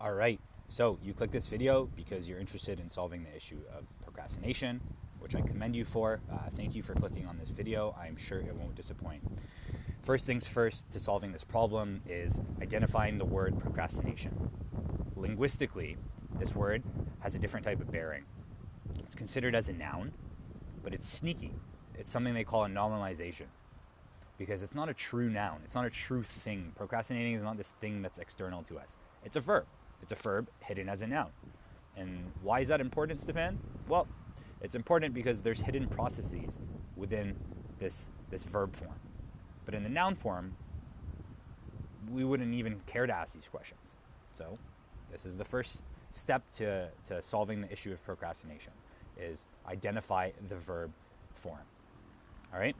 All right, so you clicked this video because you're interested in solving the issue of procrastination, which I commend you for. Thank you for clicking on this video. I'm sure it won't disappoint. First things first, to solving this problem is identifying the word procrastination. Linguistically, this word has a different type of bearing. It's considered as a noun, but it's sneaky. It's something they call a nominalization because it's not a true noun. It's not a true thing. Procrastinating is not this thing that's external to us. It's a verb. It's a verb hidden as a noun. And why is that important, Stefan? Well, it's important because there's hidden processes within this verb form. But in the noun form, we wouldn't even care to ask these questions. So this is the first step to solving the issue of procrastination, is identify the verb form. All right?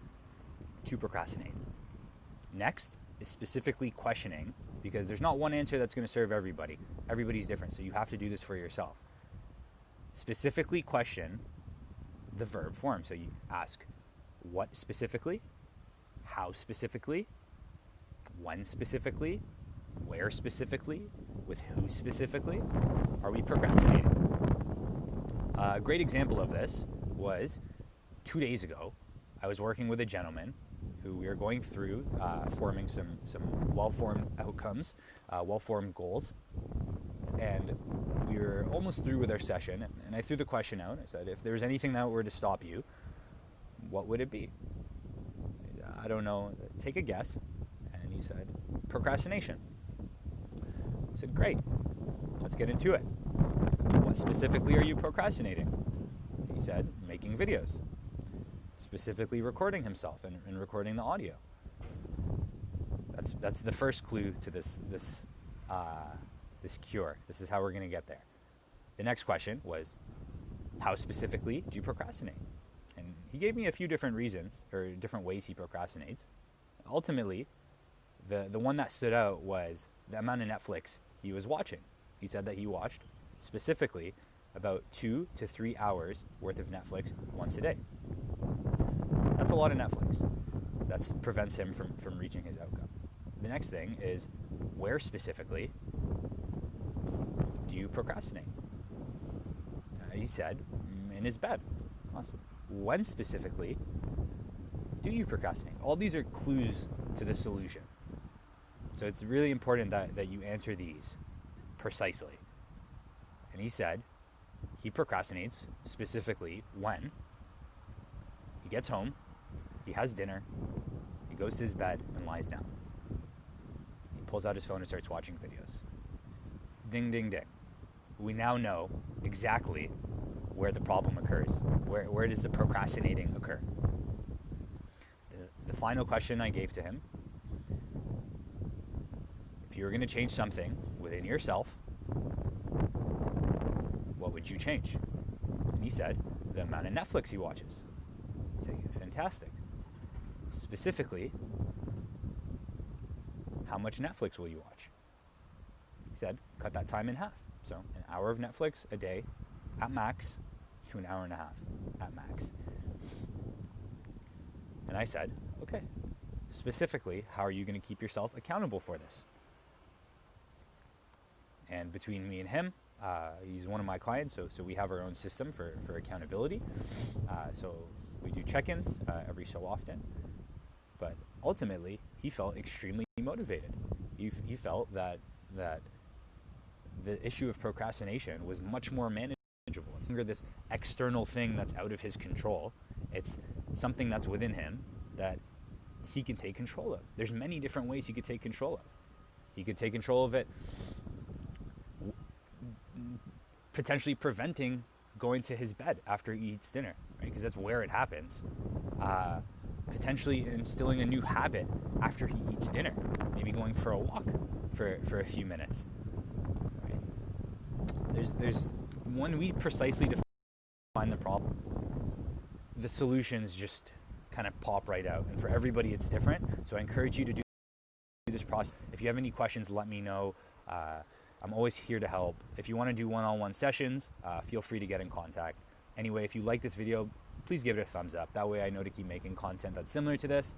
To procrastinate. Next is specifically questioning, because there's not one answer that's going to serve everybody. Everybody's different, so you have to do this for yourself. Specifically question the verb form. So you ask, what specifically? How specifically? When specifically? Where specifically? With who specifically? Are we procrastinating? A great example of this was 2 days ago. I was working with a gentleman who we were going through forming some well-formed outcomes, well-formed goals. And we were almost through with our session, and I threw the question out. I said, if there's anything that were to stop you, what would it be? I don't know, take a guess. And he said, procrastination. I said, great, let's get into it. What specifically are you procrastinating? He said, making videos. Specifically recording himself and recording the audio. That's the first clue to this cure. This is how we're going to get there. The next question was, how specifically do you procrastinate? And he gave me a few different reasons, or different ways he procrastinates. Ultimately, the one that stood out was the amount of Netflix he was watching. He said that he watched specifically about 2 to 3 hours worth of Netflix once a day. That's a lot of Netflix. That prevents him from reaching his outcome. The next thing is, where specifically do you procrastinate? He said, in his bed. Awesome. When specifically do you procrastinate? All these are clues to the solution. So it's really important that you answer these precisely. And he said he procrastinates specifically when he gets home, he has dinner, he goes to his bed and lies down. He pulls out his phone and starts watching videos. Ding, ding, ding. We now know exactly where the problem occurs. Where does the procrastinating occur? The final question I gave to him, if you were going to change something within yourself, what would you change? And he said, the amount of Netflix he watches. I say, fantastic. Specifically, how much Netflix will you watch? He said, cut that time in half. So an hour of Netflix a day at max to an hour and a half at max. And I said, okay, specifically, how are you going to keep yourself accountable for this? And between me and him, he's one of my clients, so we have our own system for accountability. So we do check-ins every so often. But ultimately, he felt extremely motivated. He felt that the issue of procrastination was much more manageable. It's not this external thing that's out of his control. It's something that's within him that he can take control of. There's many different ways he could take control of. He could take control of it potentially preventing going to his bed after he eats dinner, right? Because that's where it happens. Potentially instilling a new habit after he eats dinner, maybe going for a walk for a few minutes. Right? There's when we precisely define the problem, the solutions just kind of pop right out. And for everybody, it's different. So I encourage you to do this process. If you have any questions, let me know. I'm always here to help. If you want to do one-on-one sessions, feel free to get in contact. Anyway, if you like this video, please give it a thumbs up. That way I know to keep making content that's similar to this.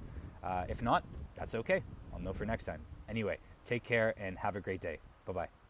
If not, that's okay. I'll know for next time. Anyway, take care and have a great day. Bye-bye.